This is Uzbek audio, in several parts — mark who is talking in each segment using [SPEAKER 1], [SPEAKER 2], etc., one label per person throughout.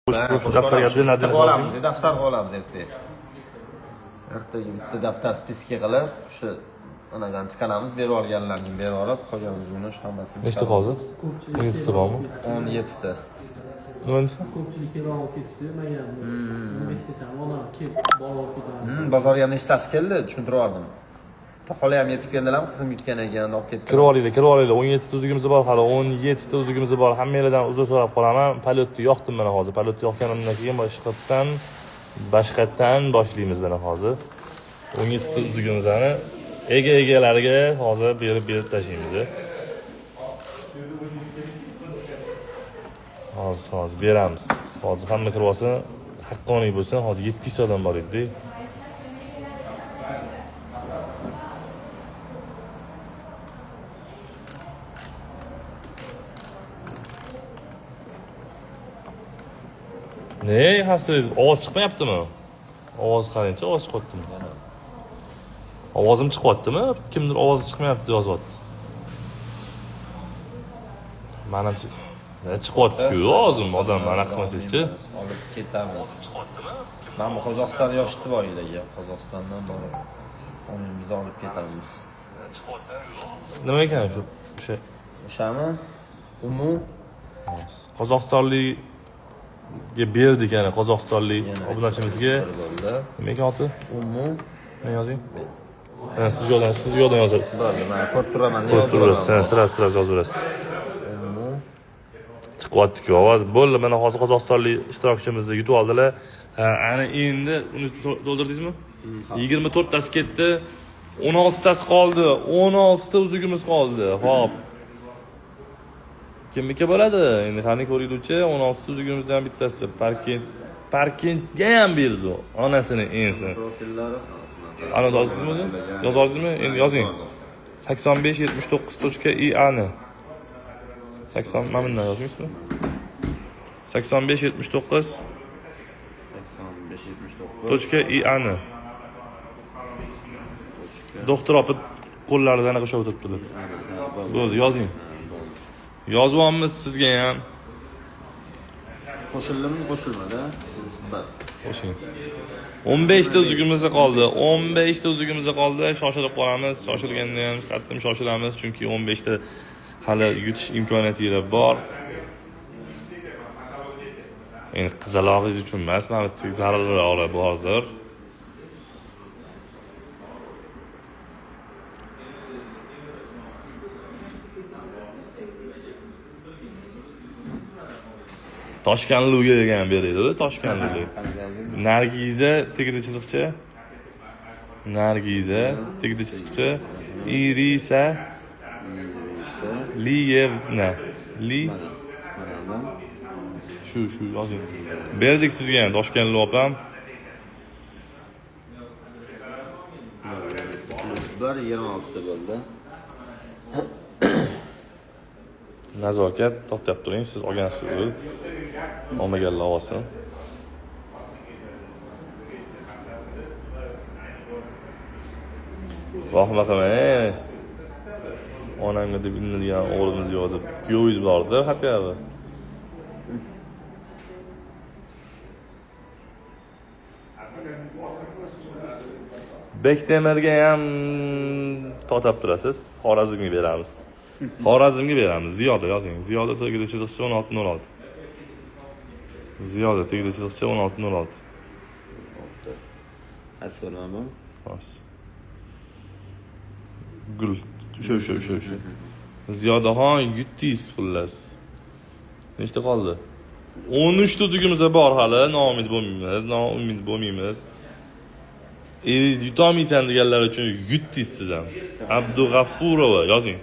[SPEAKER 1] daftarga
[SPEAKER 2] olamiz, daftar olamiz ertaga. Ertaga bitta daftar spiska qilib, shu anadan chiqaramiz, berib olganlarning berib olib, qolganimizni shu hammasini.
[SPEAKER 1] Nechta qoldi? 17 ta bormi?
[SPEAKER 2] 17 ta.
[SPEAKER 1] Nima?
[SPEAKER 3] Ko'pchilik kelib ketdi, menga 15 ta ona kelib borib ketdi.
[SPEAKER 2] Bozorga nechtasi keldi, tushuntirib oldim. Xola ham yetib keldilarmi, qizim yutgan ekan, olib ketdi.
[SPEAKER 1] Kirib olinglar. 17 ta uzugimiz bor hali, 17 ta uzugimiz bor. Hammanglardan uzr so'rab qolaman. Palyotni yoqdim mana hozir. Palyotni yoqganimdan keyin boshqatdan boshlaymiz mana hozir. 17 ta uzugimizni egalariga hozir berib tashlaymiz. Hozir beramiz. Hozir hamma kirib olsin, haqqoniy bo'lsin. Hozir 700 odam bor edi. Ne hasringiz? Ovoz chiqmayaptimi? Ovoz qarangchi, ovoz chiqyaptimi? Ovozim chiqyaptimi? Kimdir ovozi chiqmayapti yozyapti. Menimcha chiqyapti-ku, ovozim odam mana qilmasangizchi.
[SPEAKER 2] Olib ketamiz. Mana Qozog'iston yoshdi boylarga, Qozog'istondan borib onimizni olib ketamiz.
[SPEAKER 1] Nima ekan shu?
[SPEAKER 2] O'shami? Umu
[SPEAKER 1] Qozog'istonlik berdik yana Qozog'istonlik obunachimizga. Nima ekan oti?
[SPEAKER 2] Umu.
[SPEAKER 1] Nima yozing? Siz yo'ldan yozasiz.
[SPEAKER 2] Mana ko'rib turaman,
[SPEAKER 1] Siz yozaverasiz. Chiqyapti-ku ovoz. Bo'ldi, mana hozir Qozog'istonlik ishtirokchimizni yutib oldilar. Ana endi uni to'ldirdingizmi? 24 tasi ketdi. 16 tasi qoldi. 16 ta uzugimiz qoldi. Xo'p. Kimniki bo'ladi? Endi qani ko'ringchi, 16 ta uzugimizdan bittasi Parkentga ham berdi. Onasini ensin.
[SPEAKER 2] Profillari
[SPEAKER 1] Ana yozasizmi? Yozasizmi? Endi yozing. 8579.ian. 80 mana bundan yozmaysizmi? 8579 .ian. Doktor opa qo'llaridan anaqa qo'shib o'tiribdilar. Bo'ldi, yozing. Yozibamiz sizga ham.
[SPEAKER 2] Qo'shildimi, qo'shilmadi?
[SPEAKER 1] Qo'shing. 15 ta uzugimiz qoldi. 15 ta uzugimiz qoldi. Shoshilib qolamiz. Shoshilganda ham qattiq shoshilamiz, chunki 15 ta hali yutish imkoniyatingiz bor. Endi qizalog'ingiz uchun emas, mana bu zararlari bordir. Toshkanliga degan beradi, Toshkanlik. Nargiza tegdi chiziqcha. Nargiza tegdi chiziqcha. Irisa Liyevna. Shu yozing. Berdik sizga ham Toshkanlik opam.
[SPEAKER 2] Ular 26 ta bo'ldi.
[SPEAKER 1] Nazokat to'xtab turing, siz olgansiz. Olmaganlar olsin. Vahma qilmang. Onamga deb innilgan o'g'limiz yo'q deb kuyovingiz bordi, xatga. Bektemirga ham to'xtab turasiz. Xorazmga beramiz. Xorazmga beramiz. Ziyoda yozing. Ziyoda tegdi chiziqcha 1606. Ziyoda tegdi chiziqcha 1606.
[SPEAKER 2] Assalomu.
[SPEAKER 1] Gul. Shu. Ziyodaxon yutdingiz xullas. Nechta qoldi? 13 ta uzugimiz bor hali. Noumid bo'lmaymiz. Yutolmaysan deganlar uchun yutdingiz siz ham. Abdug'afurova yozing.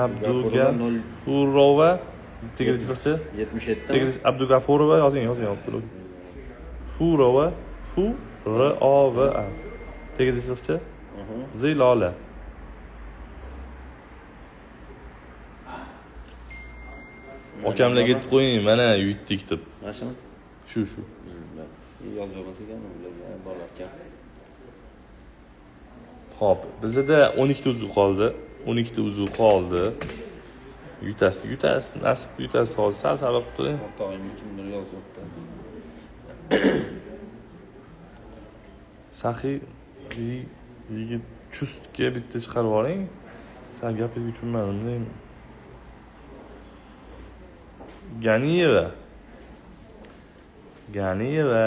[SPEAKER 1] Abdug'afurova tegdi chiziqcha
[SPEAKER 2] 77.
[SPEAKER 1] Abdug'afurova yozing. Furova, F-R-O-V-A. Tegdi chiziqcha Zilola. Okamlarga aytib qo'ying, mana yutdik deb.
[SPEAKER 2] Mana shu.
[SPEAKER 1] Shu.
[SPEAKER 2] Yozib olmasa ekan, bolalar ekan.
[SPEAKER 1] Xo'p, bizda 12 ta uzuv qoldi. Yutasiz, nasib yutasiz. Hozir sal qilib turing.
[SPEAKER 2] Otog'im kimdir yozyapti.
[SPEAKER 1] Saxiy yigit chustga bitta chiqarib yuboring. Sal gapingizga tushunmadim. Nima? Ganiyeva.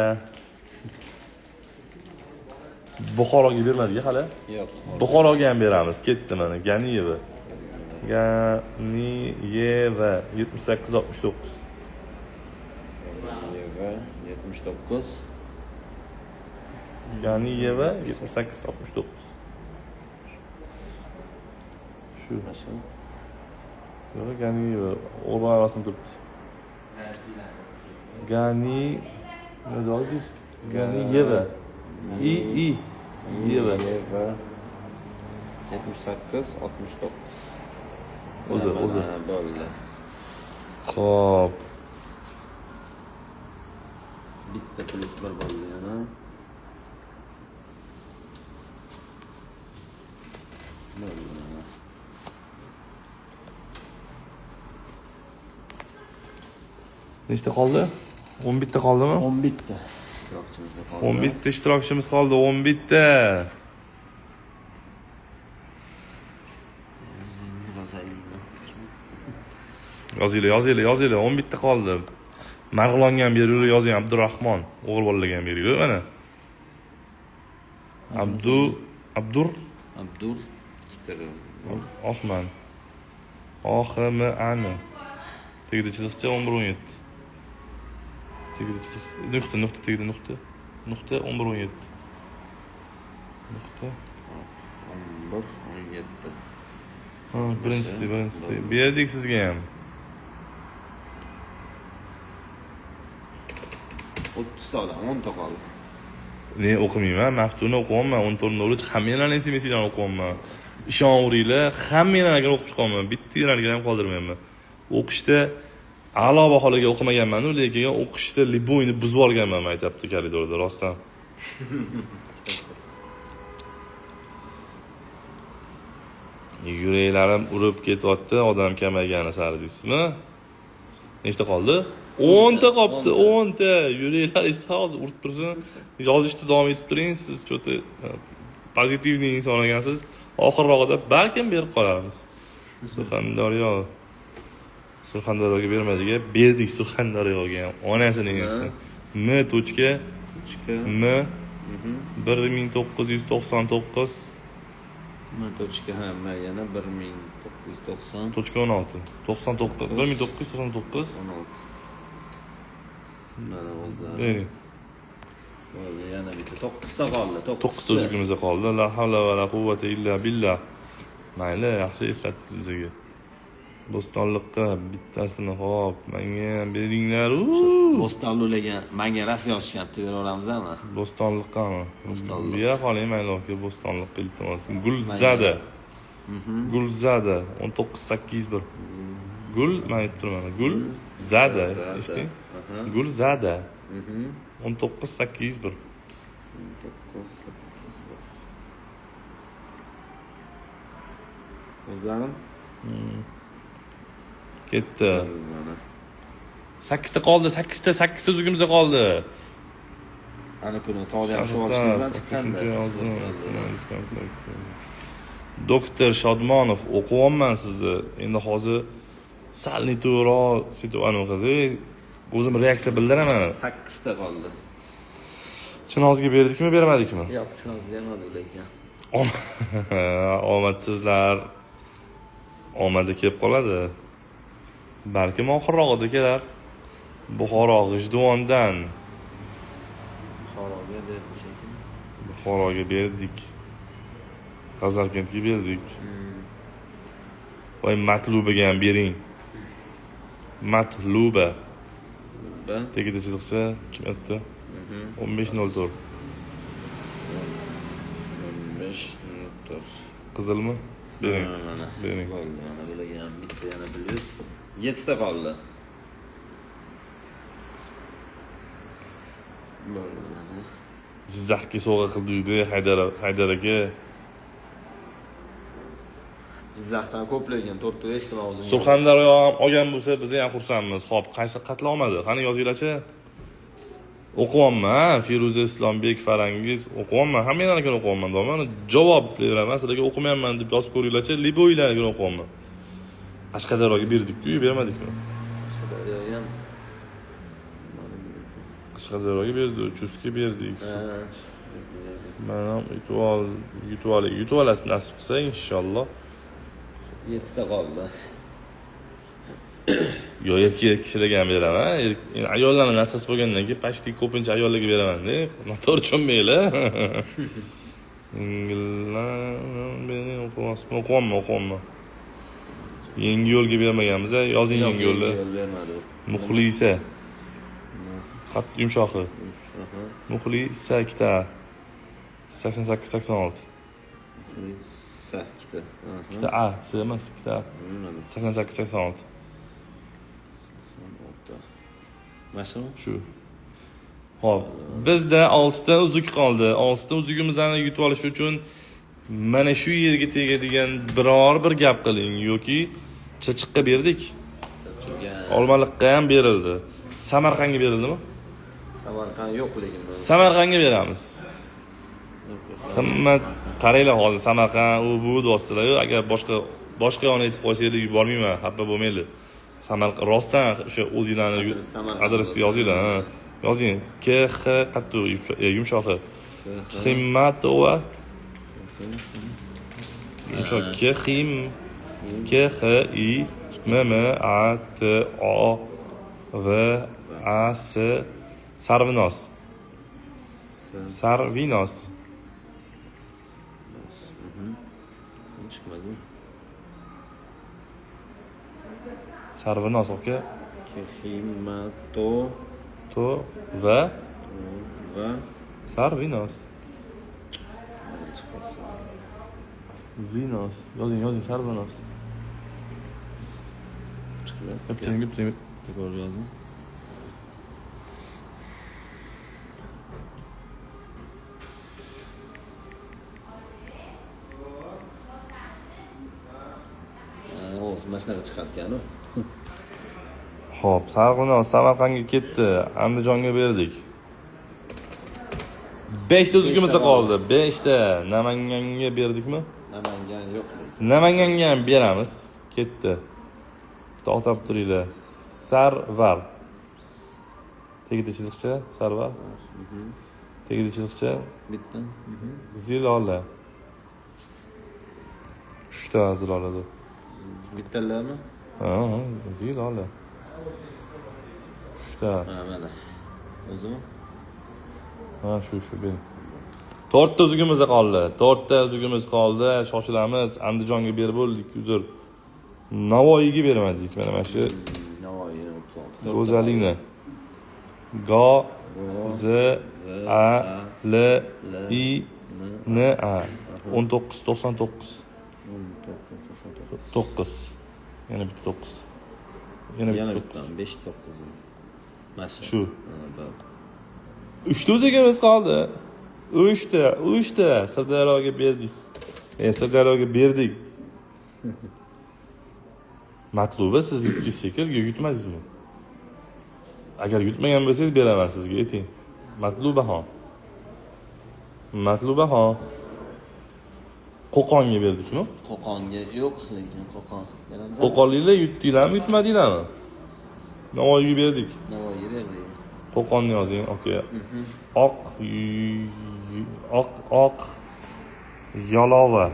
[SPEAKER 1] Buxoroga bermadik hali.
[SPEAKER 2] Yo'q.
[SPEAKER 1] Buxoroga ham beramiz. Ketdi mana Ganiyeva. Ganiyeva 7869.
[SPEAKER 2] Ganiyeva 79.
[SPEAKER 1] Ganiyeva 7869. Shu.
[SPEAKER 2] Nasıl?
[SPEAKER 1] Yo'q, Ganiyeva o'rayasini turibdi. Nima deysiz? Ganiyeva. Yeva.
[SPEAKER 2] 78 69.
[SPEAKER 1] O'zi.
[SPEAKER 2] Bo'ldi.
[SPEAKER 1] Xo'p.
[SPEAKER 2] Bitta plyus bir bo'ldi yana.
[SPEAKER 1] Nechta qoldi? 11 ta qoldimi?
[SPEAKER 2] 11 ta. Ishtirokchimiz qoldi.
[SPEAKER 1] 11 ta ishtirokchimiz qoldi, 11 ta. Yozinglar, 11 ta qoldi. Marg'ilonga ham beriyor, yozing Abdurahmon. O'g'il bolalarga ham beriyor, mana. Abdur
[SPEAKER 2] Chitir.
[SPEAKER 1] Ahman. Ohmani. Tegdi chiziqcha 11-17. Tegdi chiziq. Nuqta tegdi nuqta. Nuqta 11-17. Nuqta.
[SPEAKER 2] 11-17.
[SPEAKER 1] Ha, birinchisi. Berdik sizga ham.
[SPEAKER 2] 30 ta odam 10 ta qoldi.
[SPEAKER 1] Ne o'qimayman, Maftuni o'qiyapman, 14 o'rich hammalarni SMS-dan o'qiyapman. Ishonaveringlar, hammalarni o'qib chiqaman. Bittalarga ham qoldirmayman. O'qishda a'lo baholarga o'qimaganman-ku, lekin o'qishda liboyni buzib yuborganman, aytibdi koridorda, rostdan. Yuraklarim urib ketyapti, odam kamaygani sari deysizmi? Nechta qoldi? 10 ta qoldi, 10 ta. Yuraklaringiz hozir urib tursin. Yozishda davom etib turing, siz cho'ta pozitivniy inson ekansiz. Oxirrog'ida balkim berib qolarmiz. Surxondaryoga bermadik, berdik Surxondaryoga ham. Onasining nesi. M. 1999
[SPEAKER 2] Tochka hamma yana 1990.
[SPEAKER 1] Tochka 16. 99. 1999.
[SPEAKER 2] 16. Mana o'zlari.
[SPEAKER 1] Bering.
[SPEAKER 2] Bo'ldi, yana bitta 9 ta qoldi.
[SPEAKER 1] 9 ta o'zimizda qoldi. La havla va la quvvata illa billah. Mayli, yaxshi eslatdingiz bizga. Bo'stonliqqa bittasini hop, menga ham beringlar.
[SPEAKER 2] Bo'stonliqga menga rasm yozishyapti, beraveramizmi?
[SPEAKER 1] Bo'stonliqqami?
[SPEAKER 2] Bo'stonliq.
[SPEAKER 1] Biya qoling, mayli, Bo'stonliqqa iltimos. Gulzada. Gulzada 19801. Gul, men aytib turaman. Gulzada, eshiting? Gulzada. 19801.
[SPEAKER 2] O'zlarim?
[SPEAKER 1] Ketdi. 8 ta qoldi, 8 ta o'zimizda qoldi.
[SPEAKER 2] Ana kuni tog'da shu ochishimizdan chiqqanda.
[SPEAKER 1] Doktor Shodmonov o'qiyapman sizni. Endi hozir sal neto'g'ri situatsiya o'zim reaksiya bildiraman.
[SPEAKER 2] 8 ta qoldi.
[SPEAKER 1] Chinozga berdikmi, bermadikmi?
[SPEAKER 2] Yo'q, Chinozga bermadik lekin.
[SPEAKER 1] Omadsizlar. Omadi kelib qoladi. Balkim oxirrog'ida kelar. Buxoro G'ijduvondan. Buxoroga berdik. G'azarkentga berdik. Voy Matlubaga ham bering. Matluba. Tegida chiziqcha kim aytdi? 1504.
[SPEAKER 2] 1504.
[SPEAKER 1] Qizilmi? Bering. Bering.
[SPEAKER 2] Bo'ldi, mana bularga ham bitta yana plyus. 7 ta qoldi. Bo'ldi.
[SPEAKER 1] Jizzaxga sovg'a qildik-da Haydar aka.
[SPEAKER 2] Jizzaxdan ko'p lekin 4 ta eshitdim o'zim.
[SPEAKER 1] Surxondaryo ham olgan bo'lsa biz ham xursandmiz. Xo'p, qaysi qatla olmadi? Qani yozinglar-chi. O'qiyapman, Feruza Islombek Farangiz o'qiyapman. Hammanglarni o'qiyapman. Mana javob beraman. Sizlarga o'qimayapman deb yozib ko'ringlar-chi. Liboylarga o'qiyapman. Qashqadaryoga berdik-ku, bermadikmi? Qashqadaryoga berdik, Chusga berdik. Mana yutib olasiz nasib qilsa inshaalloh.
[SPEAKER 2] 7 ta qoldi.
[SPEAKER 1] Yo, erkak kishilarga ham beraman. Ayollarning nasib bo'lgandan keyin pashtik ko'pincha ayollarga beraman-da. Noto'g'ri tushunmanglar. O'qiyapman. Yangi yo'lga bermaganmiz, yozing yangi yo'lni. Muxlisa. Xat yumshoqi. Muxlisa ikkita. 88-86. Ikkita A, S emas, ikkita A. 88-86.
[SPEAKER 2] Mashina?
[SPEAKER 1] Shu. Xo'p, bizda 6 ta uzuk qoldi. 6 ta uzugimizni yutib olish uchun mana shu yerga tegadigan biror bir gap qiling yoki Chichiqqa berdik. Olmaliqqa ham berildi. Samarqandga berildimi?
[SPEAKER 2] Samarqand yo'q lekin.
[SPEAKER 1] Samarqandga beramiz. Qimmat qaranglar hozir Samarqand u bu do'stlar. Agar boshqa yoni aytib qo'ysaydik yubormayman, xafa bo'lmanglar. Samarqand rostdan o'sha o'zinglarning adresini yozinglar. Yozing. KX qattu yumshoqi. Qimmatova. Yumshoq KXim KXI MMATOVAS Sarvinos. Sarvinos.
[SPEAKER 2] Chiqmadi.
[SPEAKER 1] Sarvinos, okey.
[SPEAKER 2] Keximato
[SPEAKER 1] To va
[SPEAKER 2] va
[SPEAKER 1] Sarvinos. Vinos. Yozing Sarvinos. Bitta.
[SPEAKER 2] Tekrar yozing. O'z mashinaga chiqarkan-ku.
[SPEAKER 1] Xo'p, Sarvinos Samarqandga ketdi, Andijonga berdik. 5 ta uzugimiz qoldi. 5 ta Namanganga berdikmi?
[SPEAKER 2] Namangan yo'q.
[SPEAKER 1] Namanganga ham beramiz. Ketdi. To'xtab turinglar. Sarvar. Tegdi chiziqcha, Sarvar. Tegdi chiziqcha.
[SPEAKER 2] Bitta.
[SPEAKER 1] Zilola. 3 ta zilolada.
[SPEAKER 2] Bittalarmi?
[SPEAKER 1] Ha, Zilola. 3 ta.
[SPEAKER 2] Ha, mana. O'zimi?
[SPEAKER 1] Ha, shu bering. 4 ta uzugimiz qoldi. 4 ta uzugimiz qoldi. Shoshilamiz. Andijonga berib bo'ldik, uzr. Navoiyga bermadik. Mana shu
[SPEAKER 2] Navoiyni
[SPEAKER 1] go'zallikni. Go Z A L I N A 1999. 9. Yana bitta 9. Yana bitta
[SPEAKER 2] 5 9. Mashina.
[SPEAKER 1] Shu. 3 ta uzugimiz qoldi. 3 ta Sirdaryoga berdik. Sirdaryoga berdik. Matluba siz yutdingiz shekilli, yutmadingizmi? Agar yutmagan bo'lsangiz beraman sizga, ayting. Matlubaxon. Qo'qonga berdikmi?
[SPEAKER 2] Qo'qonga yo'q lekin Qo'qon. Beramiz.
[SPEAKER 1] Qo'qonliklar yutdinglarmi, yutmadinglarmi? Navoiyga berdik.
[SPEAKER 2] Navoiyga berdik.
[SPEAKER 1] Qo'qonni yozing, okey. Oq Yolova.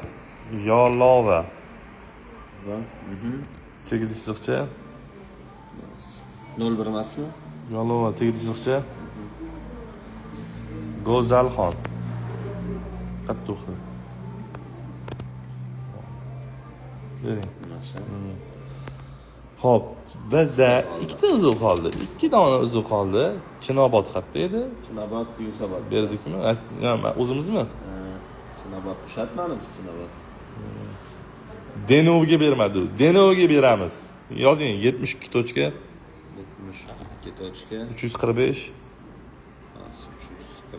[SPEAKER 2] Va
[SPEAKER 1] Tegdi chiziqcha.
[SPEAKER 2] 01 emasmi?
[SPEAKER 1] Yolova tegdi chiziqcha. Go'zalxon. Qattuqi. Bering. Xo'p, bizda 2 ta uzuq qoldi. 2 dona uzuq qoldi. Chinobod xatda edi.
[SPEAKER 2] Chinobod, Yunusobod.
[SPEAKER 1] Berdikmi? O'zimizmi?
[SPEAKER 2] Chinobod ushatmanimsiz Chinobod.
[SPEAKER 1] Denovga bermadi. Denovga beramiz. Yozing 72 tochka 345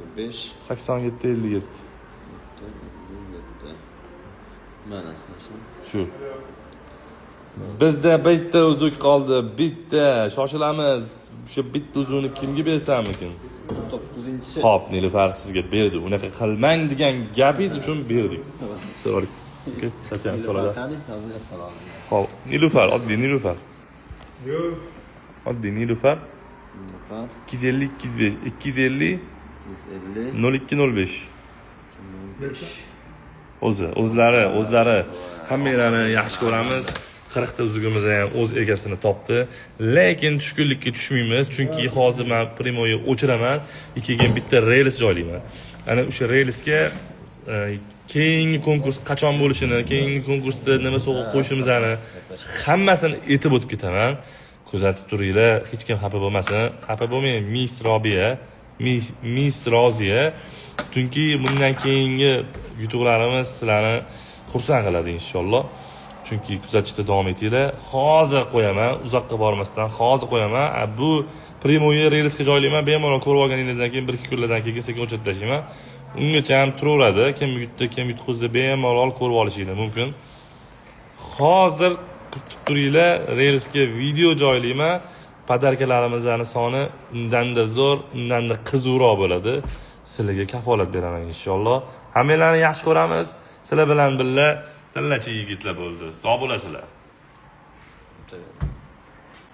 [SPEAKER 2] 345
[SPEAKER 1] 87 57.
[SPEAKER 2] Mana.
[SPEAKER 1] Shu. Bizda bitta uzuk qoldi, bitta. Shoshilamiz. O'sha bitta uzukni kimga bersammikin?
[SPEAKER 2] 9-chi.
[SPEAKER 1] Xo'p, Nilufar sizga berdi. Unaqa qilmang degan gapingiz uchun berdik. Assalomu alaykum. Qachon so'radi?
[SPEAKER 2] Assalomu.
[SPEAKER 1] Xo'p, Nilufar, oddiy Nilufar. Oddiy Nilufar. 250 250 0205. O'zlari hammalarni yaxshi ko'ramiz. 40 ta uzugimiz ham o'z egasini topdi. Lekin tushkunlikka tushmaymiz, chunki hozir men primoyi o'chiraman, keyin bitta rels joylayman. Ana o'sha relsga keyingi konkurs qachon bo'lishini, keyingi konkursda nima sovg'a qo'yishimizni hammasini aytib o'tib ketaman. Kuzatib turinglar, hech kim xafa bo'lmasin. Xafa bo'lmang, Miss Robiya, Miss Roziya, chunki bundan keyingi yutuqlarimiz sizlarni xursand qiladi inshaalloh. Chunki kuzatishda davom etinglar. Hozir qo'yaman, uzoqqa bormasdan hozir qo'yaman. Bu primoyi relsga joylayman. Bemalol ko'rib olganingizdan keyin 1-2 kunlardan keyin sekin o'chirib tashlayman. Ungacha ham turaveradi. Kim yutdi, kim yutqizdi bemalol ko'rib olishinglar mumkin. Hozir kutib turinglar, relsga video joylayman. Podarkalarimizning soni undan-da zo'r, undan-da qiziqroq bo'ladi. Sizlarga kafolat beraman inshaalloh. Hammalarni yaxshi ko'ramiz. Sizlar bilan birga tillachi yigitlar bo'ldi. Sog' bo'lasizlar.